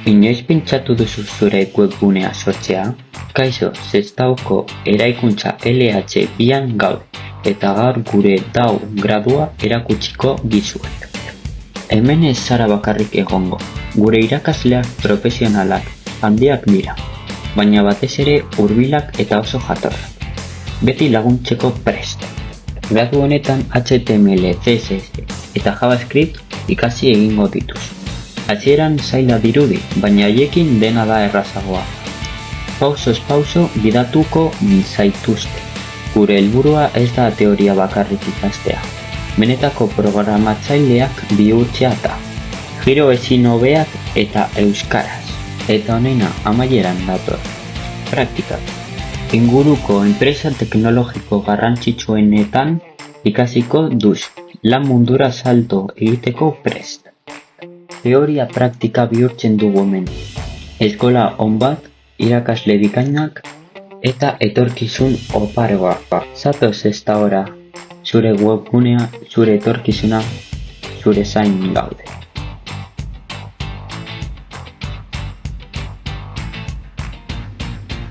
Inoiz pentsatu duzu zure webgunea sortzea? Kaixo, Sestaoko eraikuntza LH2an gaude, eta gaur gure DAO gradua erakutsiko dizuet. Hemen ez zara bakarrik egongo, gure irakasleak profesionalak handiak dira, baina batez ere hurbilak eta oso jatorrak. Beti laguntzeko prest. Gradu honetan HTML, CSS eta JavaScript ikasi egingo dituzu. Hasieran zaila dirudi, baina haiekin dena da errazagoa. Pausoz pauso gidatuko zaituzte. Gure helburua ez da teoria bakarrik ikastea. Benetako programatzaileak bihurtzea da. Giro ezin hobeak eta euskaraz. Eta honena amaieran dator. Praktikak. Inguruko enpresa teknologiko garrantzitsuenetan ikasiko duzu. Lan mundura salto egiteko prest. Teoria praktika bihurtzen dugu hemen. Eskola on bat, irakasle bikainak eta etorkizun oparoa. Zatoz ez da ora, zure webgunea, zure etorkizuna, zure zain gaude.